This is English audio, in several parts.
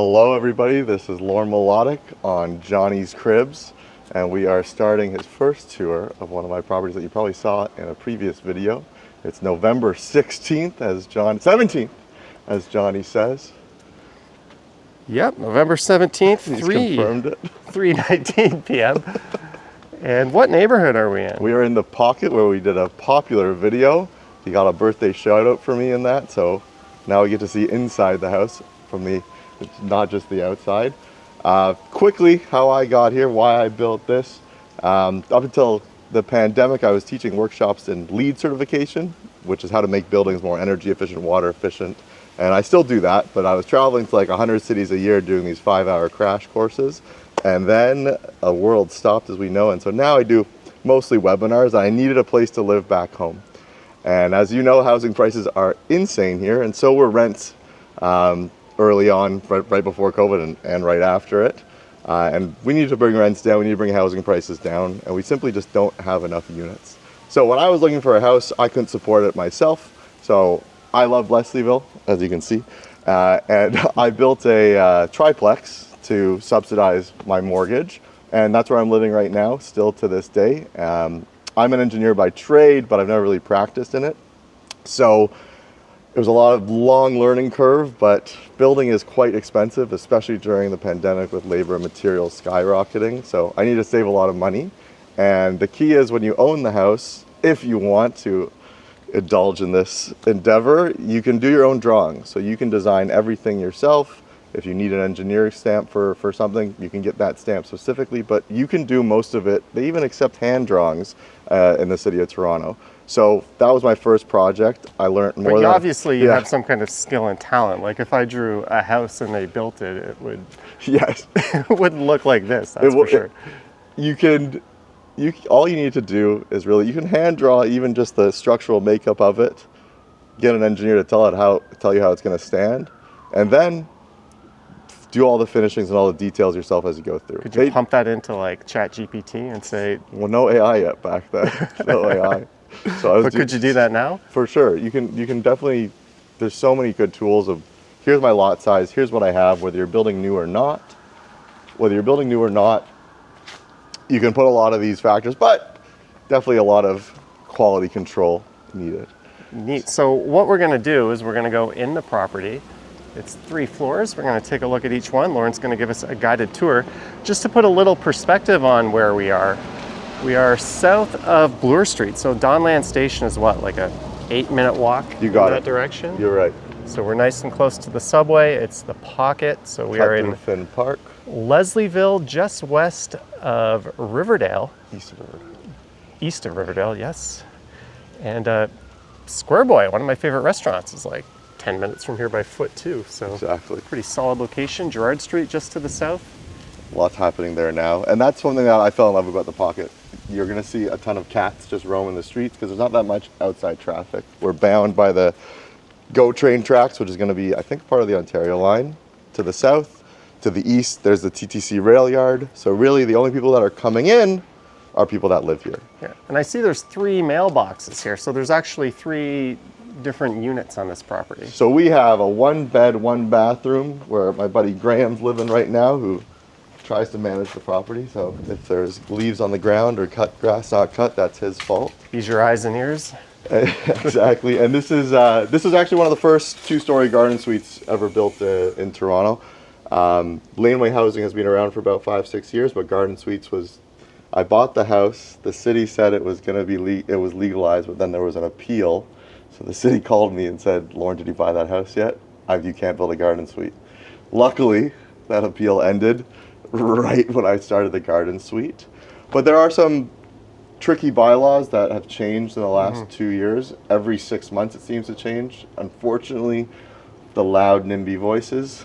Hello everybody, this is Lorne on Johnny's Cribs, and we are starting his first tour of one of my properties that you probably saw in a previous video. It's November 16th, 17th, as Johnny says. Yep, November 17th, He's confirmed it. 3:19 p.m. And what neighborhood are we in? We are in the Pocket, where we did a popular video. He got a birthday shout out for me in that, so now we get to see inside the house from the, not just the outside. Quickly, how I got here, why I built this. Up until the pandemic, I was teaching workshops in LEED certification, which is how to make buildings more energy efficient, water efficient. And I still do that, but I was traveling to like 100 cities a year doing these 5-hour crash courses. And then a world stopped, as we know. And so now I do mostly webinars. I needed a place to live back home. And as you know, housing prices are insane here. And so were rents early on, right before COVID and right after it. And we need to bring rents down. We need to bring housing prices down. And we simply just don't have enough units. So when I was looking for a house, I couldn't support it myself. So I love Leslieville, as you can see. And I built a triplex to subsidize my mortgage. And that's where I'm living right now, still to this day. I'm an engineer by trade, but I've never really practiced in it. So it was a lot of long learning curve, but building is quite expensive, especially during the pandemic with labor and materials skyrocketing. So I need to save a lot of money. And the key is when you own the house, if you want to indulge in this endeavor, you can do your own drawings. So you can design everything yourself. If you need an engineering stamp for something, you can get that stamp specifically, but you can do most of it. They even accept hand drawings in the city of Toronto. So that was my first project. I learned more. But obviously you have some kind of skill and talent. Like if I drew a house and they built it, it would it wouldn't look like this, that's for sure. All you need to do is really, you can hand draw even just the structural makeup of it, get an engineer to tell you how it's going to stand, and then do all the finishings and all the details yourself as you go through. Could you pump that into like ChatGPT and say? Well, no AI yet back then. No AI. So but could you do that now? For sure. You can definitely. There's so many good tools of, here's my lot size, here's what I have, whether you're building new or not. You can put a lot of these factors, but definitely a lot of quality control needed. Neat. So what we're going to do is we're going to go in the property. It's 3 floors. We're going to take a look at each one. Lauren's going to give us a guided tour. Just to put a little perspective on where we are south of Bloor Street. So Donland Station is what, like a 8-minute walk in that direction? You're right. So we're nice and close to the subway. It's the Pocket. So we are in Finn Park. Leslieville, just west of Riverdale. East of Riverdale. East of Riverdale, yes. And Square Boy, one of my favorite restaurants, is like 10 minutes from here by foot too. So exactly. Pretty solid location. Gerrard Street just to the south. Lots happening there now. And that's something that I fell in love about the Pocket. You're going to see a ton of cats just roaming the streets because there's not that much outside traffic. We're bound by the GO train tracks, which is going to be, I think, part of the Ontario line. To the south, to the east, there's the TTC rail yard. So really the only people that are coming in are people that live here. Yeah. And I see there's 3 mailboxes here. So there's actually 3 different units on this property. So we have a 1-bed, 1-bathroom where my buddy Graham's living right now, who tries to manage the property. So if there's leaves on the ground or cut grass not cut, that's his fault. Use your eyes and ears. Exactly. And this is actually one of the first 2-story garden suites ever built in Toronto. Laneway housing has been around for about 5-6 years, but garden suites was. I bought the house. The city said it was going to be it was legalized, but then there was an appeal. So the city called me and said, "Lorne, did you buy that house yet? You can't build a garden suite." Luckily, that appeal ended right when I started the garden suite. But there are some tricky bylaws that have changed in the last 2 years. Every 6 months it seems to change. Unfortunately, the loud NIMBY voices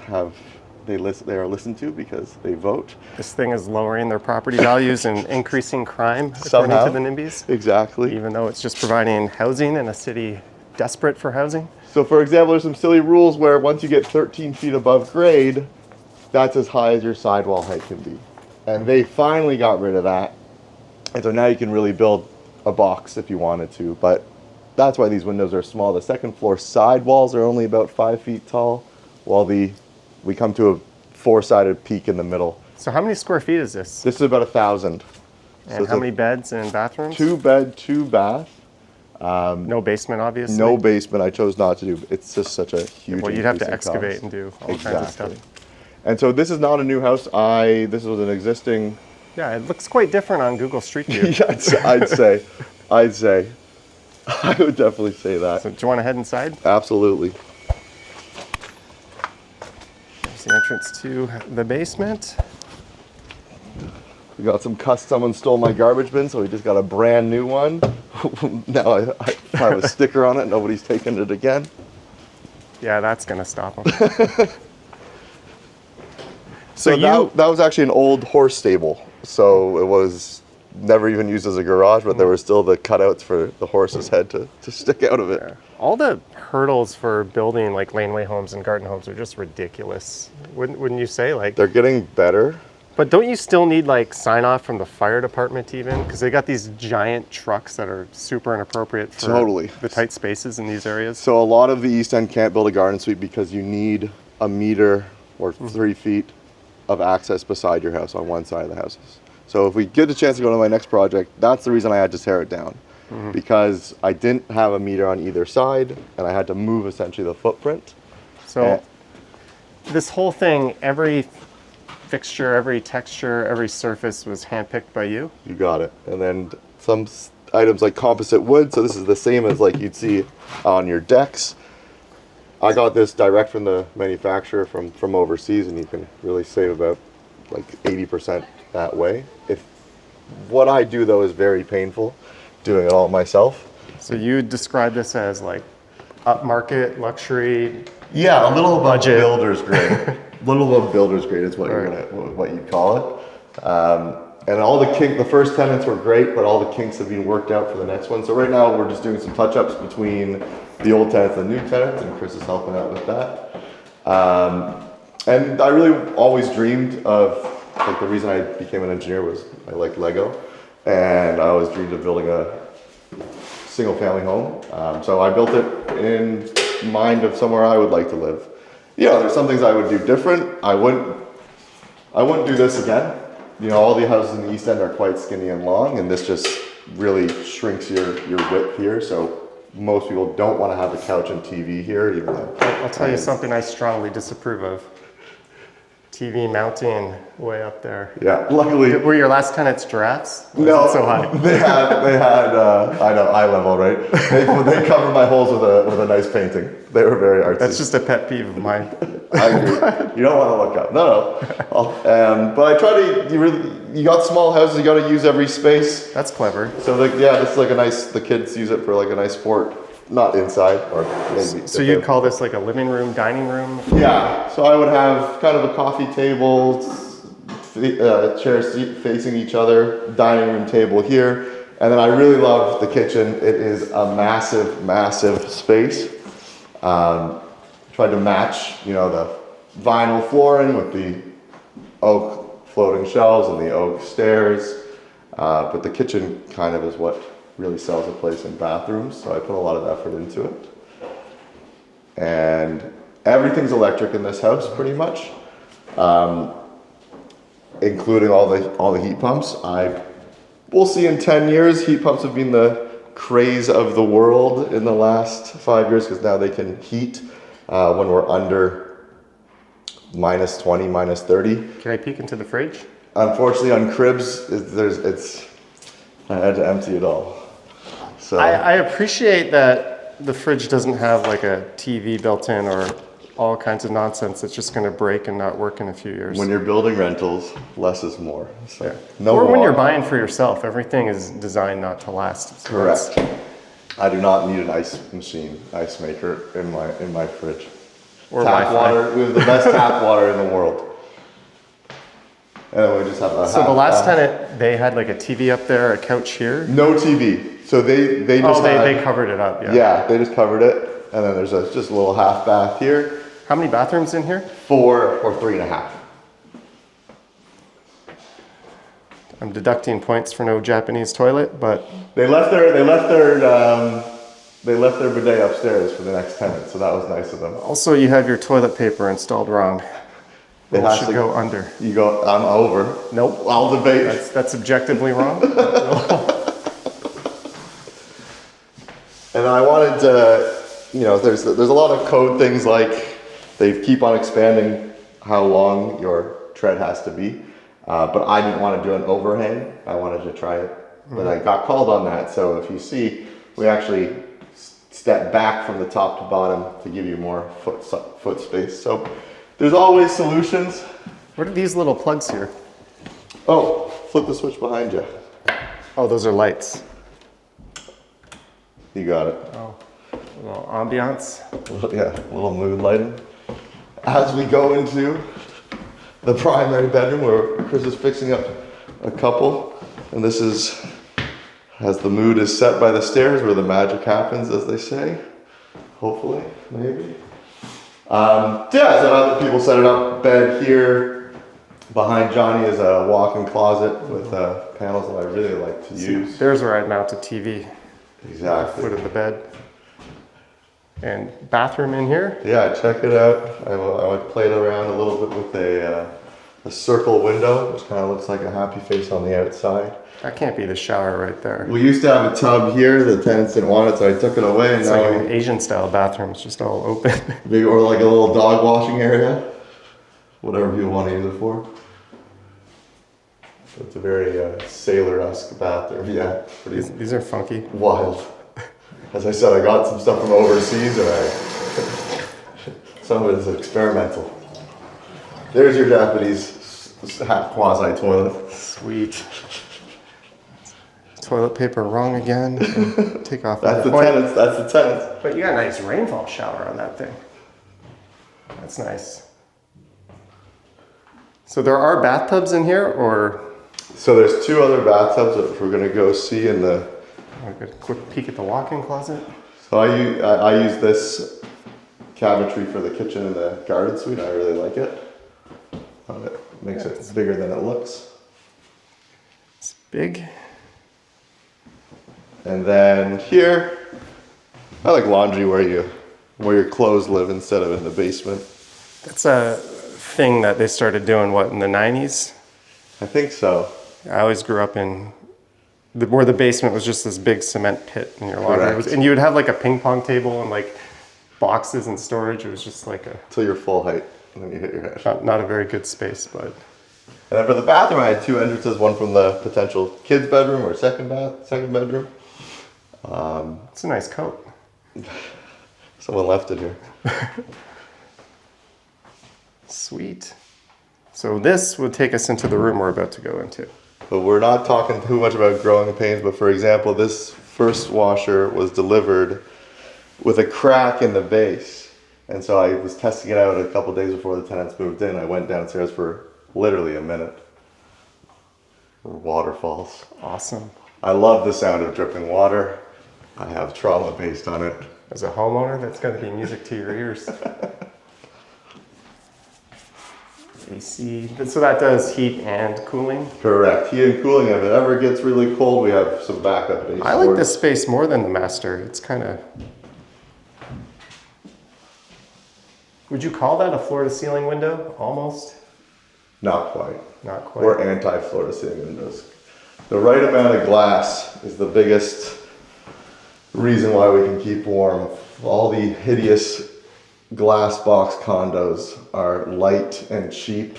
they are listened to because they vote. This thing is lowering their property values and increasing crime, Somehow. according to the NIMBYs. Exactly. Even though it's just providing housing in a city desperate for housing. So for example, there's some silly rules where once you get 13 feet above grade, that's as high as your sidewall height can be. And they finally got rid of that. And so now you can really build a box if you wanted to, but that's why these windows are small. The second floor sidewalls are only about 5 feet tall, while we come to four-sided peak in the middle. So how many square feet is this? This is about 1,000. And how many beds and bathrooms? 2 bed, 2 bath. No basement, obviously. No basement. I chose not to do. It's just such a huge. Well, you'd have to increase in excavate cost. and do all kinds of stuff. And so this is not a new house. This was an existing. Yeah, it looks quite different on Google Street View. Yeah, I'd say. I would definitely say that. So do you want to head inside? Absolutely. There's the entrance to the basement. We got some someone stole my garbage bin, so we just got a brand new one. Now I have a sticker on it. Nobody's taken it again. Yeah, that's gonna stop them. So that was actually an old horse stable. So it was never even used as a garage, but there were still the cutouts for the horse's head to stick out of it. Yeah. All the hurdles for building like laneway homes and garden homes are just ridiculous. Wouldn't you say? Like, they're getting better. but don't you still need like sign off from the fire department even? Because they got these giant trucks that are super inappropriate for the tight spaces in these areas. So a lot of the East End can't build a garden suite because you need a meter or 3 feet of access beside your house on one side of the houses. So if we get a chance to go to my next project, that's the reason I had to tear it down. Because I didn't have a meter on either side and I had to move essentially the footprint. So this whole thing, every fixture, every texture, every surface was handpicked by you? You got it. And then some items like composite wood. So this is the same as like you'd see on your decks. I got this direct from the manufacturer from overseas, and you can really save about like 80% that way. What I do though is very painful, doing it all myself. So you describe this as like upmarket, luxury? Yeah, a little above budget. builder's grade. A little above builder's grade is what you'd call it. And all the first tenants were great, but all the kinks have been worked out for the next one. So right now we're just doing some touch-ups between the old tenants and the new tenants, and Chris is helping out with that. And I really always dreamed of, like, the reason I became an engineer was I like Lego, and I always dreamed of building a single family home. So I built it in mind of somewhere I would like to live. You know, there's some things I would do different. I wouldn't do this again. You know, all the houses in the East End are quite skinny and long, and this just really shrinks your width here. So most people don't want to have a couch and TV here, even though. I'll tell you something I strongly disapprove of. TV mounting way up there. Yeah, luckily. Were your last tenants giraffes? No, so high. they had I know, eye level, right? They covered my holes with a nice painting. They were very artsy. That's just a pet peeve of mine. I agree. You don't want to look up. No. But I try to. You got small houses. You got to use every space. That's clever. So this is like a nice. The kids use it for like a nice sport, not inside or maybe. So you'd call this like a living room, dining room? Yeah. So I would have kind of a coffee table, chairs facing each other, dining room table here, and then I really love the kitchen. It is a massive, massive space. Tried to match, the vinyl flooring with the oak floating shelves and the oak stairs. But the kitchen kind of is what really sells a place in bathrooms. So I put a lot of effort into it. And everything's electric in this house pretty much. Including all the heat pumps. We'll see in 10 years, heat pumps have been the craze of the world in the last 5 years because now they can heat when we're under minus 20, minus 30. Can I peek into the fridge? Unfortunately, on cribs, I had to empty it all. So I appreciate that the fridge doesn't have like a TV built in or all kinds of nonsense that's just going to break and not work in a few years. when you're building rentals, less is more. So Yeah. Or when you're buying for yourself, everything is designed not to last. So Correct. I do not need an ice maker in my fridge. Or Tap Wi-Fi. water. We have the best tap water in the world. And then we just have a So the last tenant, they had like a TV up there, a couch here. No TV. So they just they covered it up. Yeah. Yeah, they just covered it. And then there's just a little half bath here. How many bathrooms in here? 4 or 3.5. I'm deducting points for no Japanese toilet, but They left their bidet upstairs for the next tenant, so that was nice of them. also you have your toilet paper installed wrong. It Well, has should to go under. You go. I'm over. Nope. I'll debate. That's objectively wrong. And I wanted to, there's a lot of code things like they keep on expanding how long your tread has to be, but I didn't want to do an overhang. I wanted to try it, but I got called on that. So if you see, we actually step back from the top to bottom to give you more foot space. So there's always solutions. What are these little plugs here? Oh, flip the switch behind you. Oh, those are lights. You got it. Oh, a little ambiance. Yeah, a little mood lighting. As we go into the primary bedroom where Chris is fixing up a couple, and this is, as the mood is set by the stairs where the magic happens, as they say. Hopefully, maybe. So other people set it up. Bed here. Behind Johnny is a walk-in closet with panels that I really like to use. There's where I'd mount a TV. Exactly. Foot of the bed. And bathroom in here. Yeah, check it out. I would play it around a little bit with a circle window, which kind of looks like a happy face on the outside. That can't be the shower right there. We used to have a tub here. The tenants didn't want it, so I took it away. And It's now like an Asian style bathroom. It's just all open. or like a little dog washing area, whatever you want to use it for. So it's a very sailor-esque bathroom. Yeah, pretty These are funky. wild. As I said, I got some stuff from overseas, and some of it is experimental. There's your Japanese half quasi toilet. Sweet. Toilet paper wrong again. And take off. That's the point. tenants. That's the tenants. But you got a nice rainfall shower on that thing. That's nice. So there are bathtubs in here, or? So there's two other bathtubs that we're gonna go see in the. I'll get a quick peek at the walk-in closet. So I use this cabinetry for the kitchen and the garden suite. I really like it. It makes it bigger than it looks. It's big. And then here, I like laundry where your clothes live instead of in the basement. That's a thing that they started doing, in the 90s? I think so. I always grew up in where the basement was just this big cement pit in your laundry. Correct. And you would have like a ping pong table and like boxes and storage. It was just like Till your full height, and then you hit your head. not a very good space, but. And then for the bathroom, I had two entrances, one from the potential kids' bedroom or second bedroom. It's a nice coat. Someone left it here. Sweet. So this would take us into the room we're about to go into. But we're not talking too much about growing pains, but for example, this first washer was delivered with a crack in the base. And so I was testing it out a couple days before the tenants moved in. I went downstairs for literally a minute. Waterfalls. Awesome. I love the sound of dripping water. I have trauma based on it. As a homeowner, that's got to be music to your ears. AC. So that does heat and cooling. Correct. Heat and cooling. If it ever gets really cold, we have some backup base. I like this space more than the master. It's kind of. Would you call that a floor-to-ceiling window? Almost. Not quite. Not quite. Or anti-floor to ceiling windows. The right amount of glass is the biggest reason why we can keep warm. All the hideous glass box condos are light and cheap,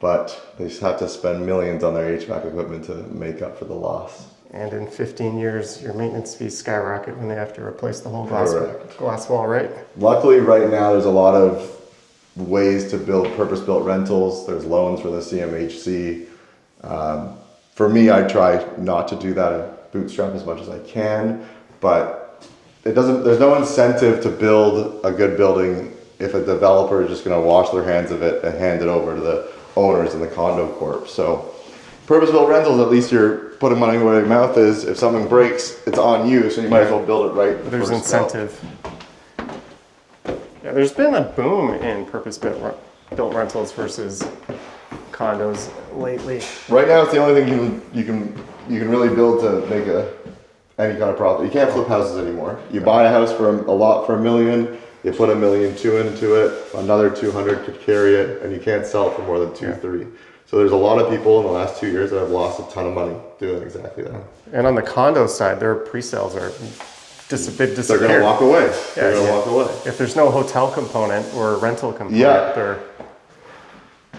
but they just have to spend millions on their HVAC equipment to make up for the loss. And in 15 years, your maintenance fees skyrocket when they have to replace the whole glass wall, right? Luckily, right now, there's a lot of ways to build purpose-built rentals. There's loans for the CMHC. For me, I try not to do that and bootstrap as much as I can, but there's no incentive to build a good building if a developer is just going to wash their hands of it and hand it over to the owners in the condo corp. So purpose-built rentals, at least you're putting money where your mouth is. If something breaks, it's on you, so you might as well build it right. There's incentive. Yeah, there's been a boom in purpose-built rentals versus condos lately. Right now, it's the only thing you can really build to make any kind of profit. You can't flip houses anymore. You buy a house for a lot for $1 million, You put $1.2 million into it, another 200 could carry it, and you can't sell it for more than 2-3. So there's a lot of people in the last 2 years that have lost a ton of money doing exactly that. And on the condo side, their pre-sales are they've disappeared. They're going to walk away. They're going to walk away. If there's no hotel component or rental component, they're...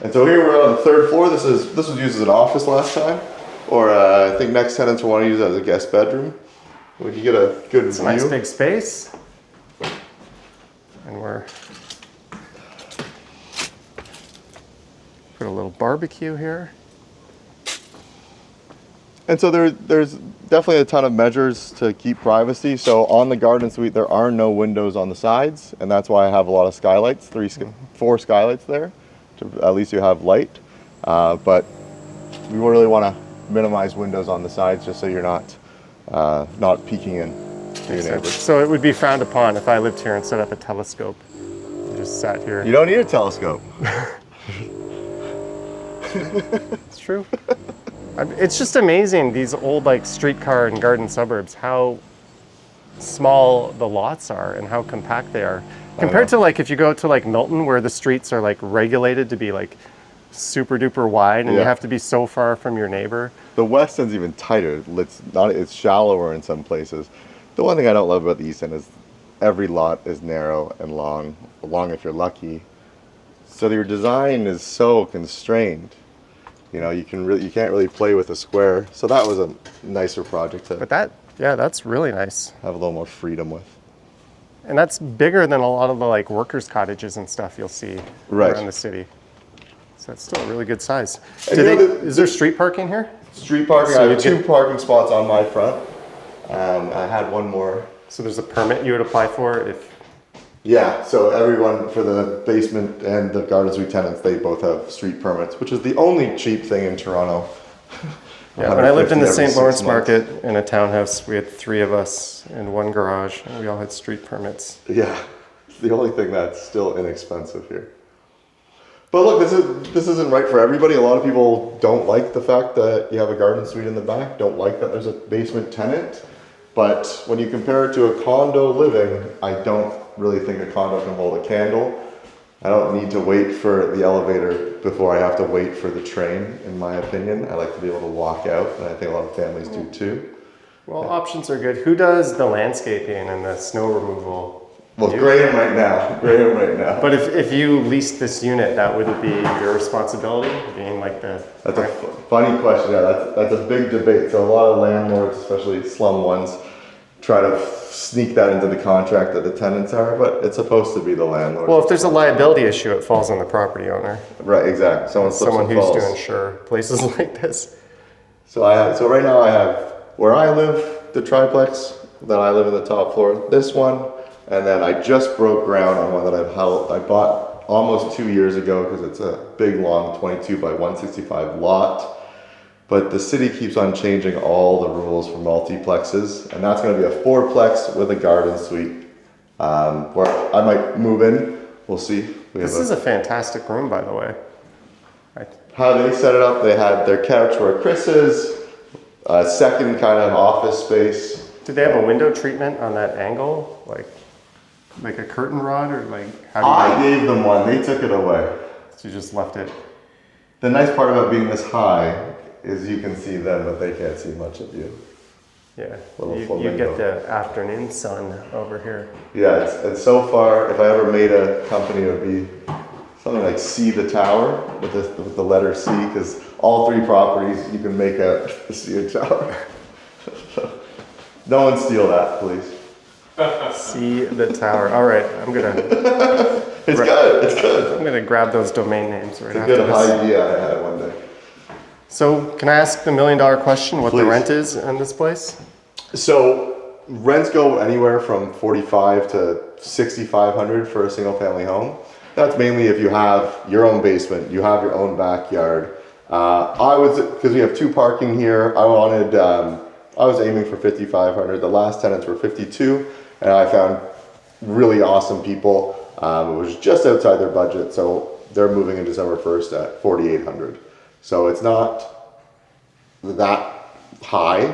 And so here we're on the 3rd floor. This was used as an office last time, or I think next tenants will want to use it as a guest bedroom. We can get a good view. A nice big space. And we're put a little barbecue here. And so there's definitely a ton of measures to keep privacy. So on the garden suite, there are no windows on the sides, and that's why I have a lot of skylights, 4 skylights there, to at least you have light. But we really want to minimize windows on the sides just so you're not peeking in to your neighbors. So it would be frowned upon if I lived here and set up a telescope and just sat here. You don't need a telescope. It's true. It's just amazing, these old like streetcar and garden suburbs, how small the lots are and how compact they are. Compared to like if you go to like Milton where the streets are like regulated to be like super duper wide and you have to be so far from your neighbor. The West End's even tighter. It's shallower in some places. The one thing I don't love about the East End is every lot is narrow and long if you're lucky. So your design is so constrained. You know, you can't really play with a square. So that was a nicer project to that's really nice. have a little more freedom with. And that's bigger than a lot of the like workers' cottages and stuff you'll see around the city. So that's still a really good size. Is there street parking here? Street parking, so I have 2 parking spots on my front. I had one more. So there's a permit you would apply for if... Yeah, so everyone for the basement and the garden suite tenants, they both have street permits, which is the only cheap thing in Toronto. Yeah, when I lived in the St. Lawrence market in a townhouse, we had 3 of us in one garage and we all had street permits. Yeah, it's the only thing that's still inexpensive here. But look, this isn't right for everybody. A lot of people don't like the fact that you have a garden suite in the back, don't like that there's a basement tenant. But when you compare it to a condo living, I don't really think a condo can hold a candle. I don't need to wait for the elevator before I have to wait for the train, in my opinion. I like to be able to walk out, and I think a lot of families do too. Well, options are good. Who does the landscaping and the snow removal? Well, Graham right now. But if you leased this unit, that wouldn't be your responsibility, being like the... That's a funny question. Yeah, that's a big debate. So a lot of landlords, especially slum ones, try to sneak that into the contract that the tenants are, but it's supposed to be the landlord. Well, if there's a liability issue, it falls on the property owner. Right, exactly. Someone who's to insure places like this. So right now I have where I live, the triplex, then I live in the top floor, this one, and then I just broke ground on one that I bought almost 2 years ago because it's a big, long 22 by 165 lot. But the city keeps on changing all the rules for multiplexes, and that's going to be a 4-plex with a garden suite, where I might move in. We'll see. This is a fantastic room, by the way. How they set it up, they had their couch where Chris is, a second kind of office space. Did they have a window treatment on that angle, like a curtain rod, or like how do you? I gave them one. They took it away. So you just left it. The nice part about being this high is you can see them, but they can't see much of you. Yeah, you get the afternoon sun over here. Yeah, it's so far, if I ever made a company, it would be something like See the Tower with the letter C, because all 3 properties you can make out the See Tower. No one steal that, please. See the Tower. All right, I'm gonna. It's good. I'm gonna grab those domain names right after this. It's a good idea I had one day. So, can I ask the $1 million question? What Please. the rent is in this place? So rents go anywhere from $4,500 to $6,500 for a single family home. That's mainly if you have your own basement, you have your own backyard. Because we have 2 parking here, I was aiming for $5,500. The last tenants were $52,000, and I found really awesome people. It was just outside their budget, so they're moving in December 1st at $4,800. So it's not that high.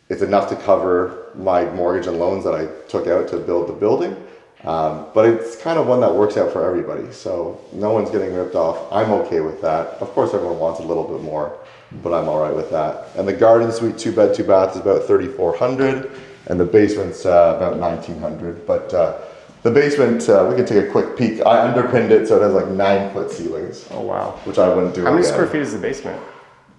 It's enough to cover my mortgage and loans that I took out to build the building. But it's kind of one that works out for everybody, so no one's getting ripped off. I'm okay with that. Of course, everyone wants a little bit more, but I'm all right with that. And the garden suite 2-bed, 2-bath is about $3,400, and the basement's about $1,900. But the basement, we can take a quick peek. I underpinned it so it has like 9-foot ceilings. Oh wow! Which I wouldn't do. How many again. square feet is the basement?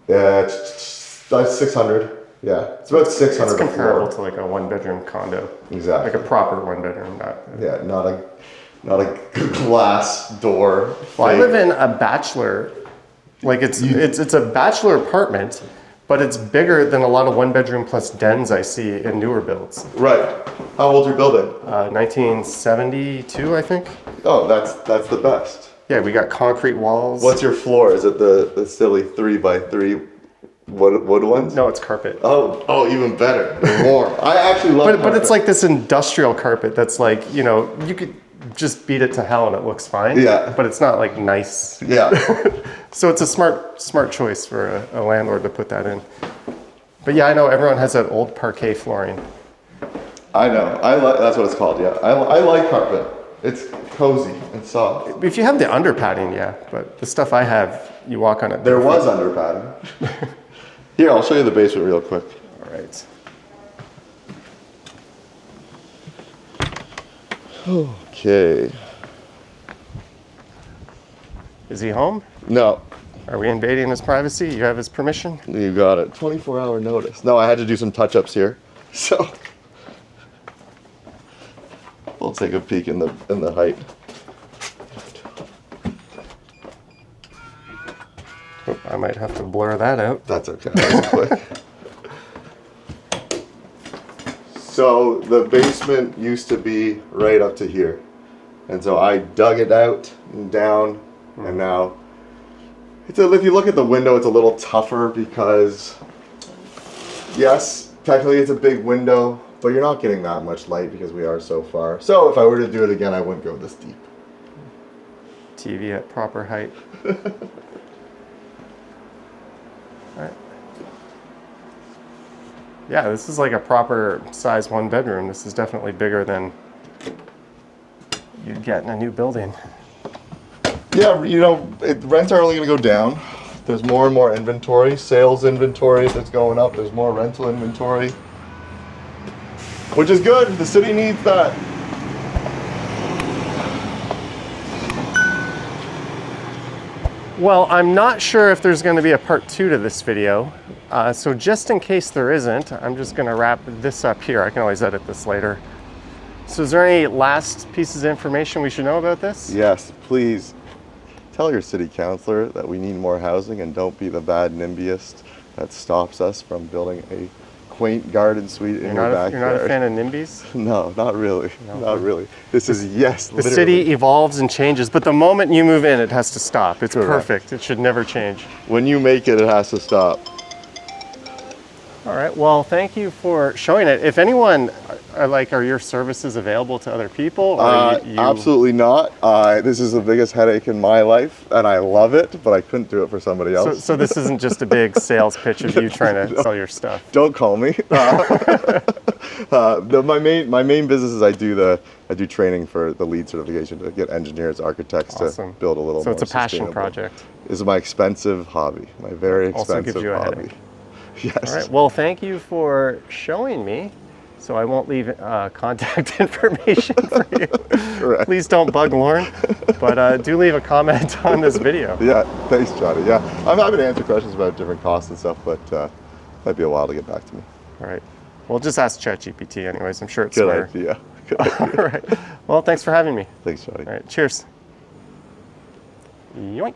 That's 600. Yeah, it's about 600. It's comparable to to like a 1-bedroom condo. Exactly. Like a proper 1-bedroom, not. Yeah, not a glass door. Well, I live in a bachelor. Like it's a bachelor apartment, but it's bigger than a lot of 1-bedroom plus dens I see in newer builds. Right. How old's your building? 1972, I think. Oh, that's the best. Yeah, we got concrete walls. What's your floor? Is it the silly 3x3 wood ones? No, it's carpet. Oh, even better. They're warm. I actually love But it's like this industrial carpet that's like, you know, you could just beat it to hell and it looks fine. Yeah. But it's not like nice. Yeah. So it's a smart choice for a landlord to put that in. But yeah, I know everyone has that old parquet flooring. I know. That's what it's called. Yeah. I like carpet. It's cozy and soft. If you have the under padding, yeah. But the stuff I have, you walk on it. There was under padding. Here, I'll show you the basement real quick. All right. Okay. Is he home? No, Are we invading his privacy? You have his permission? you got it. 24-hour notice. No, I had to do some touch-ups here, so we'll take a peek in the height. Oh, I might have to blur that out. That's okay. That's quick. So the basement used to be right up to here, and so I dug it out and down, and now if you look at the window, it's a little tougher because yes, technically it's a big window, but you're not getting that much light because we are so far. So if I were to do it again, I wouldn't go this deep. TV at proper height. Alright. Yeah, this is like a proper size 1-bedroom. This is definitely bigger than you'd get in a new building. Yeah, you know, rents are only going to go down. There's more and more inventory, sales inventory that's going up. There's more rental inventory, which is good. The city needs that. Well, I'm not sure if there's going to be a part 2 to this video. So just in case there isn't, I'm just going to wrap this up here. I can always edit this later. So is there any last pieces of information we should know about this? Yes, please tell your city councilor that we need more housing and don't be the bad NIMBYist that stops us from building a quaint garden suite in your backyard. You're not a fan of NIMBYs? No, not really. No. Not really. This is, yes, The literally. city evolves and changes, but the moment you move in, it has to stop. It's Correct. perfect. It should never change. When you make it, it has to stop. All right, well, thank you for showing it. If anyone, are your services available to other people? Or you... Absolutely not. This is the biggest headache in my life, and I love it, but I couldn't do it for somebody else. So this isn't just a big sales pitch of you trying to sell your stuff. Don't call me. My main business is I do training for the LEED certification to get engineers, architects Awesome. to build a little So more it's a passion sustainable. project. This is my expensive hobby, my very Also expensive gives you a hobby. headache. Yes. All right, well, thank you for showing me. So I won't leave contact information for you. Correct. Please don't bug Lorne, but do leave a comment on this video. Yeah, thanks, Johnny. Yeah, I'm happy to answer questions about different costs and stuff, but might be a while to get back to me. All right. Well, just ask ChatGPT anyways. I'm sure it's Good smarter. idea. Good idea. All right. Well, thanks for having me. Thanks, Johnny. All right. Cheers. Yoink.